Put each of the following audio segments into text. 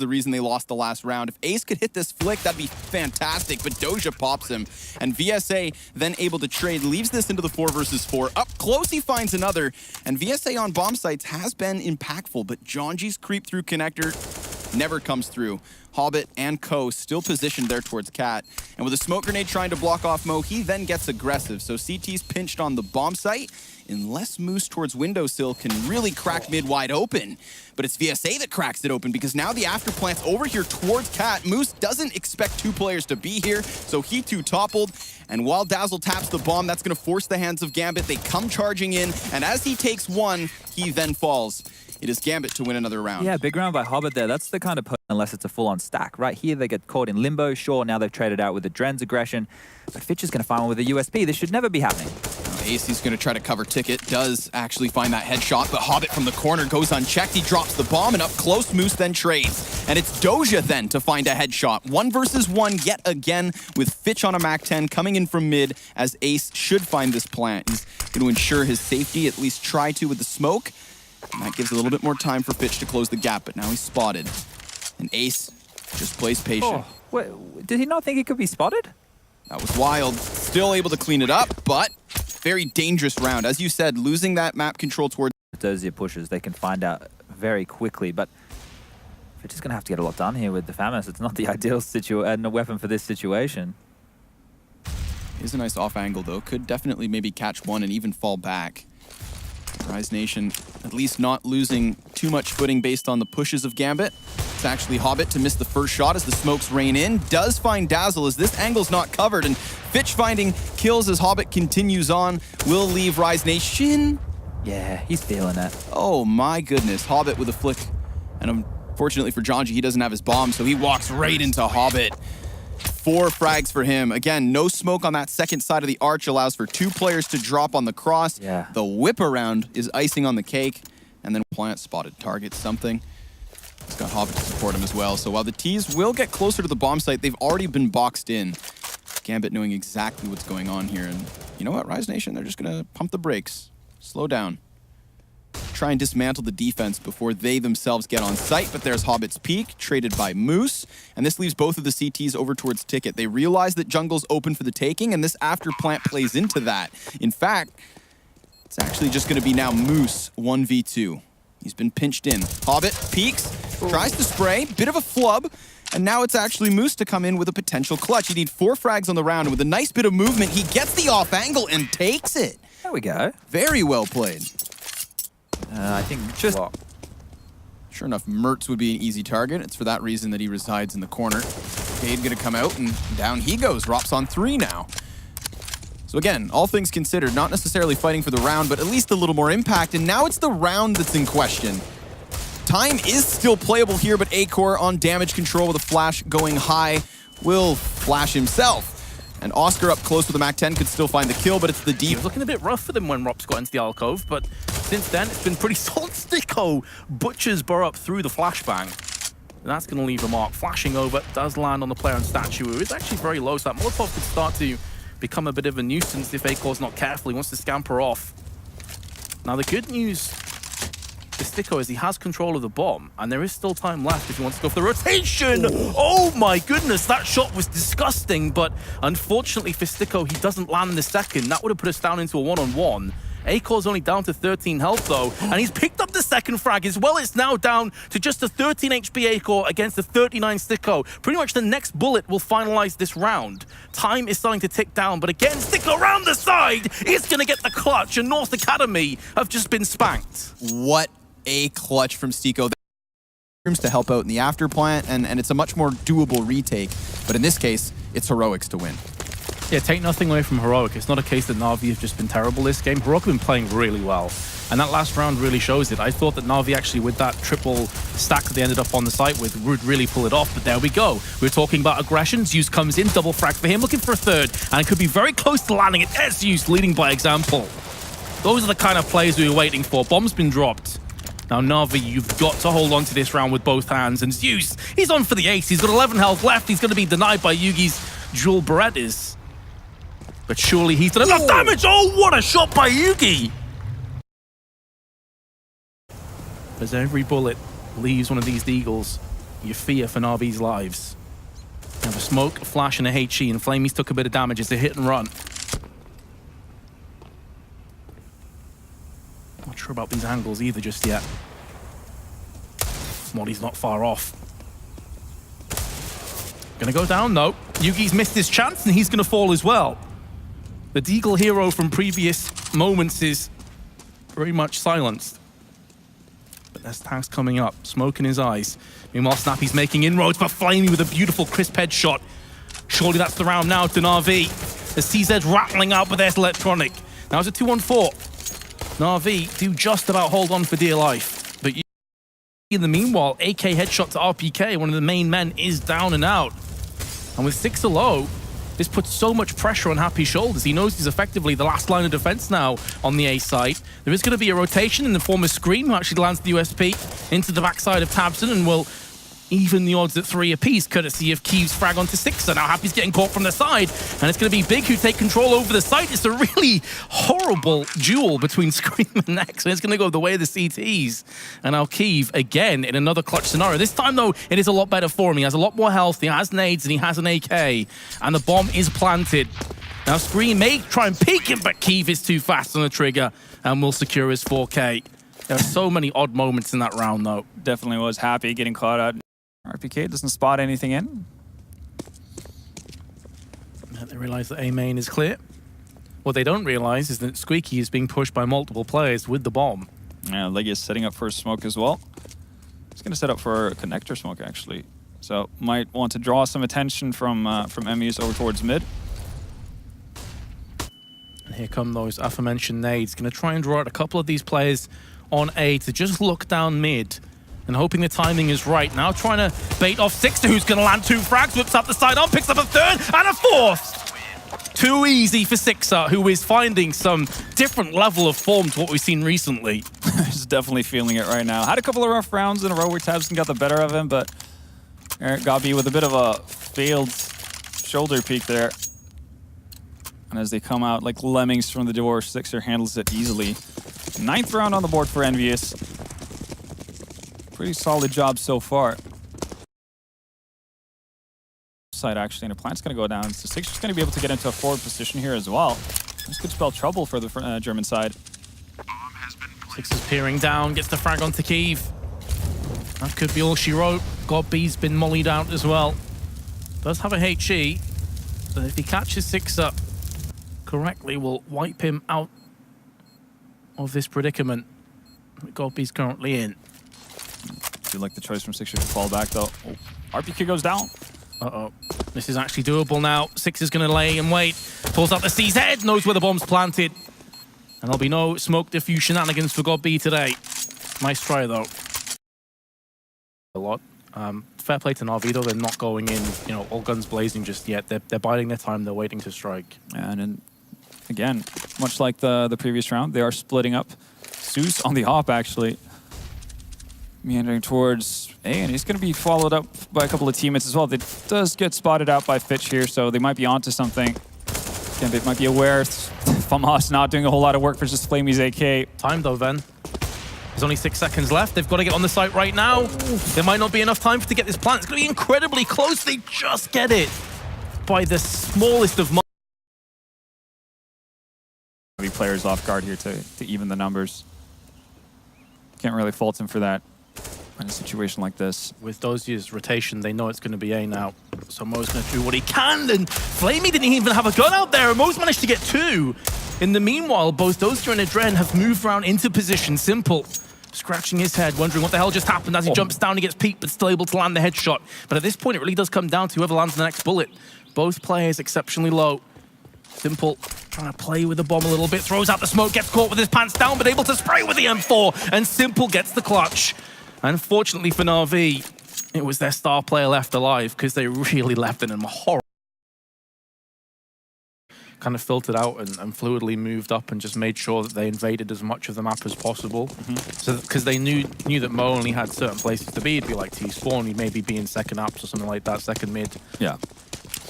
the reason they lost the last round. If Ace could hit this flick, that'd be fantastic, but Doja pops him. And VSA then able to trade, leaves this into the 4 versus 4. Up close, he finds another. And VSA on bomb sites has been impactful, but Jonji's creep through connector never comes through. Hobbit and Co still positioned there towards Cat. And with a smoke grenade trying to block off Mo, he then gets aggressive. So CT's pinched on the bomb site, unless Moose towards windowsill can really crack mid wide open. But it's VSA that cracks it open because now the after plant's over here towards Cat. Moose doesn't expect 2 players to be here, so he too toppled. And while Dazzle taps the bomb, that's gonna force the hands of Gambit. They come charging in, and as he takes one, he then falls. It is Gambit to win another round. Yeah, big round by Hobbit there. That's the kind of unless it's a full-on stack. Right here, they get caught in limbo. Sure, now they've traded out with the Dren's aggression, but Fitch is going to find one with a USP. This should never be happening. Ace's going to try to cover Ticket, does actually find that headshot, but Hobbit from the corner goes unchecked. He drops the bomb, and up close, Moose then trades. And it's Doja then to find a headshot. 1 versus 1 yet again with Fitch on a MAC-10 coming in from mid as Ace should find this plant. He's going to ensure his safety, at least try to with the smoke. And that gives a little bit more time for Fitch to close the gap, but now he's spotted. And Ace just plays patient. Oh, wait, did he not think he could be spotted? That was wild. Still able to clean it up, but very dangerous round. As you said, losing that map control towards Dozier pushes, they can find out very quickly, but Fitch is going to have to get a lot done here with the Famas. It's not the ideal weapon for this situation. Is a nice off angle though. Could definitely maybe catch one and even fall back. Rise Nation at least not losing too much footing based on the pushes of Gambit. It's actually Hobbit to miss the first shot as the smokes rain in. Does find Dazzle as this angle's not covered, and Fitch finding kills as Hobbit continues on. Will leave Rise Nation. Yeah, he's feeling it. Oh my goodness. Hobbit with a flick. And unfortunately for Jonji, he doesn't have his bomb, so he walks right into Hobbit. 4 frags for him. Again, no smoke on that second side of the arch allows for 2 players to drop on the cross. Yeah. The whip around is icing on the cake. And then Plant spotted target something. He's got Hobbit to support him as well. So while the T's will get closer to the bomb site, they've already been boxed in. Gambit knowing exactly what's going on here. And you know what, Rise Nation, they're just gonna pump the brakes. Slow down. Try and dismantle the defense before they themselves get on site, but there's Hobbit's peak, traded by Moose, and this leaves both of the CTs over towards Ticket. They realize that jungle's open for the taking, and this after plant plays into that. In fact, it's actually just going to be now Moose 1v2. He's been pinched in. Hobbit peeks, tries to spray, bit of a flub, and now it's actually Moose to come in with a potential clutch. You need 4 frags on the round, and with a nice bit of movement, he gets the off angle and takes it. There we go. Very well played. I think just... Sure enough, Mertz would be an easy target. It's for that reason that he resides in the corner. Cade gonna come out, and down he goes. Rop's on 3 now. So again, all things considered, not necessarily fighting for the round, but at least a little more impact, and now it's the round that's in question. Time is still playable here, but Acor on damage control with a flash going high will flash himself. And Oscar up close with the MAC-10 could still find the kill, but it's the deep. It was looking a bit rough for them when Rops got into the alcove, but since then it's been pretty solid. Sticko butchers Burr up through the flashbang. And that's going to leave a mark. Flashing over, does land on the player on statue, who is actually very low, so that Molotov could start to become a bit of a nuisance if Acor's not careful. He wants to scamper off. Now the good news for Sticko is he has control of the bomb, and there is still time left if he wants to go for the rotation. Oh my goodness, that shot was disgusting, but unfortunately for Sticko, he doesn't land the second. That would have put us down into a one-on-one. Acor's only down to 13 health though, and he's picked up the second frag as well. It's now down to just a 13 HP Acor against a 39 Sticko. Pretty much the next bullet will finalize this round. Time is starting to tick down, but again, Sticko around the side is going to get the clutch, and North Academy have just been spanked. What a clutch from Sticko. Rooms to help out in the after plant, and it's a much more doable retake. But in this case, it's heroics to win. Yeah, take nothing away from Heroic. It's not a case that Na'Vi have just been terrible this game. Heroic have been playing really well. And that last round really shows it. I thought that Na'Vi actually, with that triple stack that they ended up on the site with, would really pull it off. But there we go. We're talking about aggression. Zeus comes in, double frag for him, looking for a third. And it could be very close to landing it. There's Zeus leading by example. Those are the kind of plays we were waiting for. Bomb's been dropped. Now, Na'Vi, you've got to hold on to this round with both hands. And Zeus, he's on for the ace. He's got 11 health left. He's going to be denied by Yugi's dual Berettas. But surely he's done enough damage. Oh, what a shot by Yugi! As every bullet leaves one of these Deagles, you fear for Na'Vi's lives. You have a smoke, a flash, and a HE, and Flamey's took a bit of damage. It's a hit and run. Not sure about these angles either just yet. Molly's not far off. Gonna go down though. Yugi's missed his chance and he's gonna fall as well. The Deagle hero from previous moments is very much silenced. But there's tanks coming up, smoke in his eyes. Meanwhile, Snappy's making inroads, but Flamey with a beautiful crisp headshot. Surely that's the round now to Na'Vi. The CZ's rattling out with their electronic. Now it's a 2-on-4. Na'Vi do just about hold on for dear life. But in the meanwhile, AK headshot to RPK, one of the main men, is down and out. And with 6 low, this puts so much pressure on Happy's shoulders. He knows he's effectively the last line of defense now on the A side. There is going to be a rotation in the form of Scream, who actually lands the USP into the backside of Tabson and will even the odds at 3 apiece, courtesy of Keeve's frag onto 6. So now Happy's getting caught from the side, and it's going to be Big who take control over the site. It's a really horrible duel between Scream and Nex, and it's going to go the way of the CTs. And now Keeve, again, in another clutch scenario. This time, though, it is a lot better for him. He has a lot more health, he has nades, and he has an AK, and the bomb is planted. Now Scream may try and peek him, but Keeve is too fast on the trigger, and will secure his 4K. There are so many odd moments in that round, though. Definitely was Happy getting caught out. RPK doesn't spot anything in. They realize that A main is clear. What they don't realize is that Squeaky is being pushed by multiple players with the bomb. Yeah, Leggy is setting up for a smoke as well. He's going to set up for a connector smoke, actually. So might want to draw some attention from MEs over towards mid. And here come those aforementioned nades. Going to try and draw out a couple of these players on A to just look down mid. And hoping the timing is right. Now trying to bait off Sixter, who's going to land 2 frags, whips up the side on, picks up a 3rd, and a 4th! Too easy for Sixer, who is finding some different level of form to what we've seen recently. He's definitely feeling it right now. Had a couple of rough rounds in a row where Tabson got the better of him, but Eric Gabi with a bit of a failed shoulder peek there. And as they come out like lemmings from the door, Sixer handles it easily. 9th round on the board for Envious. Pretty solid job so far. Side actually, and a plant's going to go down. So Sixer's going to be able to get into a forward position here as well. This could spell trouble for the German side. Sixer's peering down, gets the frag onto Keeve. That could be all she wrote. Godby's been mollied out as well. Does have a HE, but if he catches Sixer correctly, will wipe him out of this predicament that Godby's currently in. I like the choice from Sixer to fall back though. Oh, RPK goes down. Uh-oh. This is actually doable now. Sixer's going to lay and wait. Pulls out the CZ, knows where the bomb's planted. And there'll be no smoke diffuse shenanigans for Godby today. Nice try though. A lot. Fair play to Na'Vi though. They're not going in, you know, all guns blazing just yet. They're biding their time. They're waiting to strike. And then, again, much like the previous round, they are splitting up. Zeus on the hop actually. Meandering towards A, and he's going to be followed up by a couple of teammates as well. They does get spotted out by Fitch here, so they might be onto something. Gambit might be aware FAMAS not doing a whole lot of work for just Flamey's AK. Time though, Ven. There's only 6 seconds left. They've got to get on the site right now. There might not be enough time to get this plant. It's going to be incredibly close. They just get it by the smallest of margins. Players off guard here to even the numbers. Can't really fault him for that. In a situation like this. With Dozier's rotation, they know it's going to be A now. So Mo's going to do what he can, and Flamey didn't even have a gun out there, and Mo's managed to get 2. In the meanwhile, both Dozier and Adren have moved around into position. Simple, scratching his head, wondering what the hell just happened. As he jumps down, he gets peeked, but still able to land the headshot. But at this point, it really does come down to whoever lands the next bullet. Both players exceptionally low. Simple trying to play with the bomb a little bit, throws out the smoke, gets caught with his pants down, but able to spray with the M4, and Simple gets the clutch. Unfortunately for Na'Vi, it was their star player left alive because they really left it in a horror. Kind of filtered out and fluidly moved up and just made sure that they invaded as much of the map as possible. So because they knew that Mo only had certain places to be. It'd be like T-spawn, he'd maybe be in second apps or something like that, second mid. Yeah.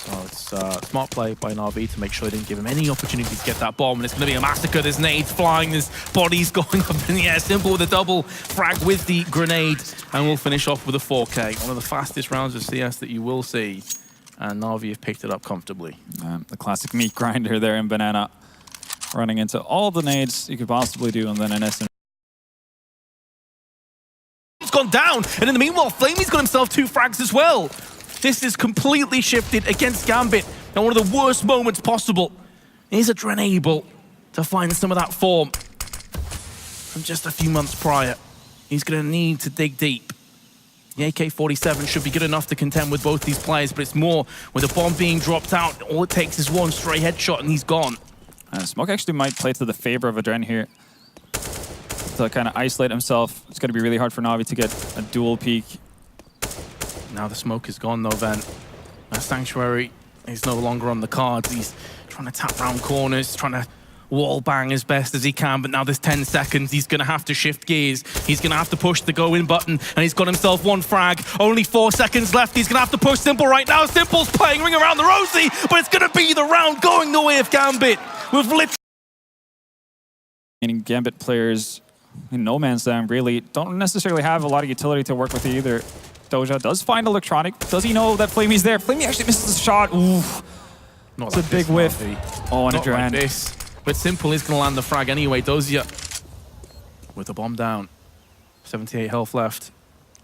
So it's smart play by Na'Vi to make sure they didn't give him any opportunity to get that bomb, and it's going to be a massacre. There's nades flying, there's bodies going up in the air. Simple with a double frag with the grenade, and we'll finish off with a 4K. One of the fastest rounds of CS that you will see, and Na'Vi have picked it up comfortably. The classic meat grinder there in Banana, running into all the nades you could possibly do, and then an SM. It's gone down, and in the meanwhile, Flamey's got himself 2 frags as well. This is completely shifted against Gambit, and one of the worst moments possible. Is Adren able to find some of that form from just a few months prior? He's going to need to dig deep. The AK-47 should be good enough to contend with both these players, but it's more with the bomb being dropped out. All it takes is one stray headshot, and he's gone. Smoke actually might play to the favor of Adren here to kind of isolate himself. It's going to be really hard for Na'Vi to get a dual peek. Now the smoke is gone though, then. Sanctuary is no longer on the cards. He's trying to tap round corners, trying to wall bang as best as he can, but now there's 10 seconds. He's going to have to shift gears. He's going to have to push the go-in button, and he's got himself 1 frag. Only 4 seconds left. He's going to have to push Simple right now. Simple's playing Ring Around the Rosie, but it's going to be the round going the way of Gambit. With literally... Gambit players in No Man's Land really don't necessarily have a lot of utility to work with either. Doja does find Electronic. Does he know that Flamey's there? Flamey actually misses the shot. Oof. It's a big whiff. Oh, and a Not like this. But Simple is going to land the frag anyway. Doja with the bomb down. 78 health left.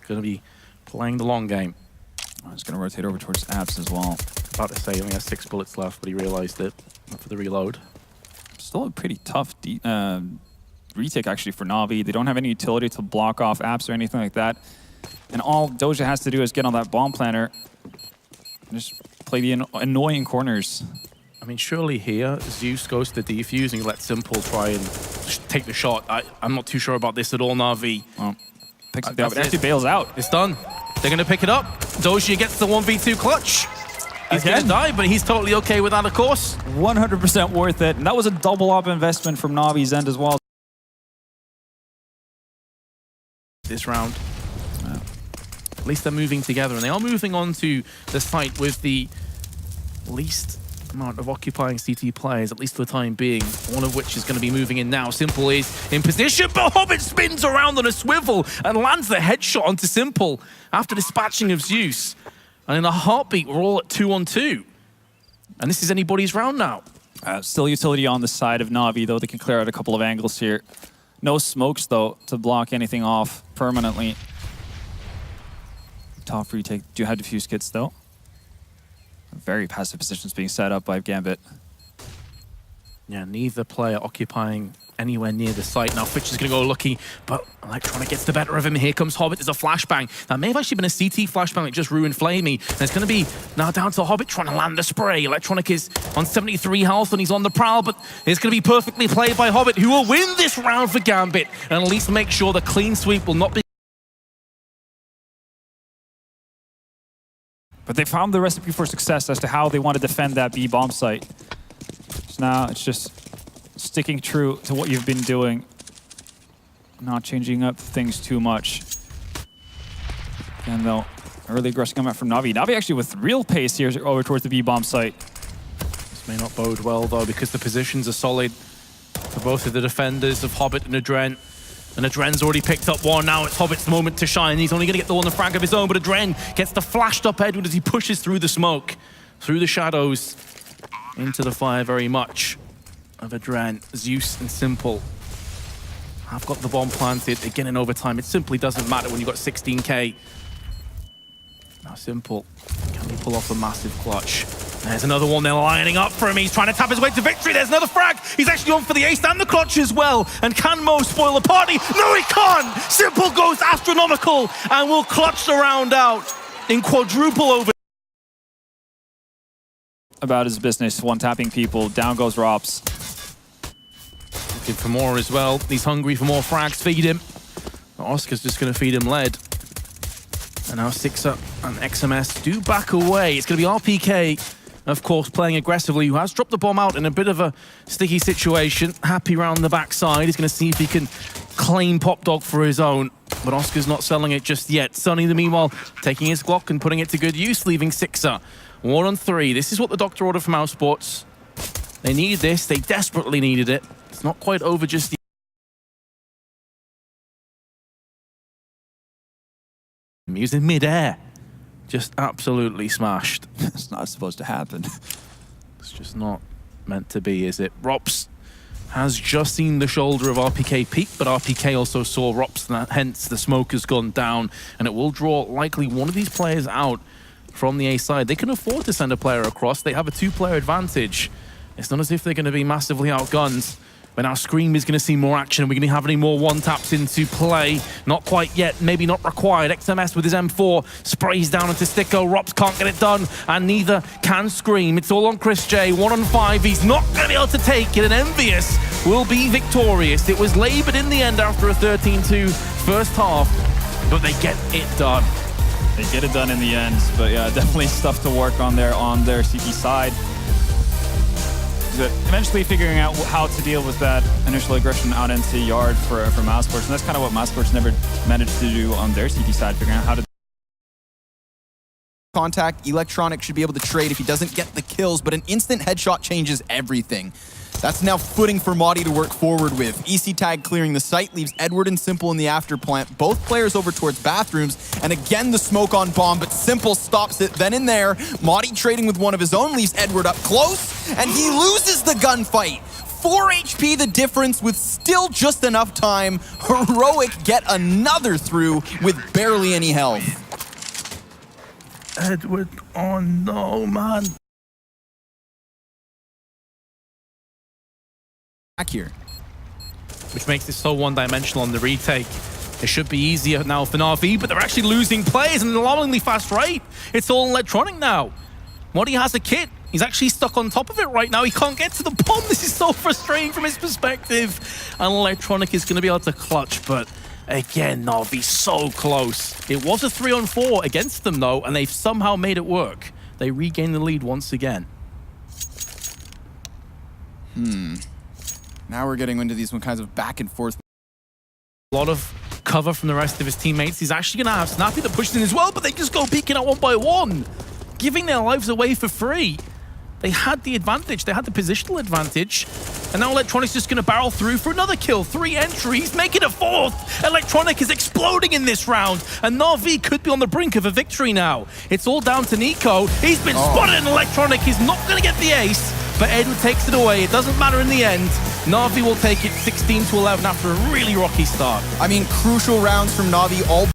Going to be playing the long game. Oh, he's going to rotate over towards Abs as well. About to say he only has 6 bullets left, but he realized it for the reload. Still a pretty tough retake actually for Na'Vi. They don't have any utility to block off Abs or anything like that. And all Doja has to do is get on that bomb planter and just play the annoying corners. I mean, surely here, Zeus goes to the defuse and lets Simple try and take the shot. I'm not too sure about this at all, Na'Vi. Well, picks it up, but actually bails out. It's done. They're going to pick it up. Doja gets the 1v2 clutch. He's going to die, but he's totally okay with that, of course. 100% worth it. And that was a double up investment from Na'Vi's end as well. This round. At least they're moving together, and they are moving on to the site with the least amount of occupying CT players, at least for the time being, one of which is going to be moving in now. Simple is in position, but Hobbit spins around on a swivel and lands the headshot onto Simple after dispatching of Zeus. And in a heartbeat, we're all at 2-on-2. And this is anybody's round now. Still utility on the side of Na'Vi, though. They can clear out a couple of angles here. No smokes, though, to block anything off permanently. Top retake. Do have defuse kits, though. Very passive positions being set up by Gambit. Yeah, neither player occupying anywhere near the site. Now Fitch is going to go lucky, but Electronic gets the better of him. Here comes Hobbit. There's a flashbang. That may have actually been a CT flashbang that just ruined Flamey. And it's going to be now down to Hobbit trying to land the spray. Electronic is on 73 health and he's on the prowl, but it's going to be perfectly played by Hobbit, who will win this round for Gambit and at least make sure the clean sweep will not be... But they found the recipe for success as to how they want to defend that B bomb site. So now it's just sticking true to what you've been doing, not changing up things too much. And though, early aggressive come out from Na'Vi. Na'Vi actually with real pace here over towards the B bomb site. This may not bode well though, because the positions are solid for both of the defenders of Hobbit and Adren. And Adren's already picked up one. Now it's Hobbit's moment to shine. He's only going to get the one frag of his own, but Adren gets the flashed up Edward as he pushes through the smoke, through the shadows, into the fire very much of Adren. Zeus and Simple have got the bomb planted again in overtime. It simply doesn't matter when you've got 16k. Now Simple, can he pull off a massive clutch? There's another one they're lining up for him. He's trying to tap his way to victory. There's another frag. He's actually on for the ace and the clutch as well. And can Mo spoil the party? No, he can't. Simple goes astronomical and will clutch the round out in quadruple over. About his business, one tapping people. Down goes Rops. Looking for more as well. He's hungry for more frags. Feed him. But Oscar's just going to feed him lead. And now Sixer and XMS do back away. It's going to be RPK, of course, playing aggressively, who has dropped the bomb out in a bit of a sticky situation. Happy round the backside. He's going to see if he can claim Pop Dog for his own. But Oscar's not selling it just yet. Sonny, the meanwhile, taking his Glock and putting it to good use, leaving Sixer 1 on 3. This is what the doctor ordered from Mouse Sports. They needed this. They desperately needed it. It's not quite over just yet. He was in midair. Just absolutely smashed. It's not supposed to happen. It's just not meant to be, is it? Rops has just seen the shoulder of RPK peak, but RPK also saw Rops, hence the smoke has gone down, and it will draw likely one of these players out from the A side. They can afford to send a player across. They have a 2-player advantage. It's not as if they're going to be massively outgunned. But now Scream is going to see more action. Are we going to have any more one-taps into play? Not quite yet, maybe not required. XMS with his M4 sprays down into Sticko. Rops can't get it done, and neither can Scream. It's all on Chris J, 1 on 5. He's not going to be able to take it, and Envious will be victorious. It was labored in the end after a 13-2 first half, but they get it done. They get it done in the end, but yeah, definitely stuff to work on there on their CT side. Eventually figuring out how to deal with that initial aggression out into yard for Mouse Sports, and that's kind of what Mouse Sports never managed to do on their CT side, figuring out how to contact. Electronic should be able to trade if he doesn't get the kills, but an instant headshot changes everything. That's now footing for Madi to work forward with. EC tag clearing the site leaves Edward and Simple in the after plant. Both players over towards bathrooms, and again the smoke on bomb, but Simple stops it. Then in there, Madi trading with one of his own leaves Edward up close, and he loses the gunfight. 4 HP the difference with still just enough time. Heroic get another through with barely any health. Edward, oh no, man. Back here. Which makes this so one-dimensional on the retake. It should be easier now for Na'Vi, but they're actually losing players at an alarmingly fast rate. It's all electronic now. Modi has a kit. He's actually stuck on top of it right now. He can't get to the bomb. This is so frustrating from his perspective. And Electronic is going to be able to clutch, but again, Na'Vi so close. It was a 3-on-4 against them, though, and they've somehow made it work. They regain the lead once again. Now we're getting into these kinds of back and forth. A lot of cover from the rest of his teammates. He's actually going to have Snappy that pushes in as well, but they just go peeking out 1 by 1, giving their lives away for free. They had the advantage. They had the positional advantage. And now Electronic's just going to barrel through for another kill. 3 entries, make it a 4th. Electronic is exploding in this round. And Na'Vi could be on the brink of a victory now. It's all down to Nico. He's been spotted, and Electronic is not going to get the ace. But Edward takes it away. It doesn't matter in the end. Na'Vi will take it 16-11 after a really rocky start. I mean, crucial rounds from Na'Vi all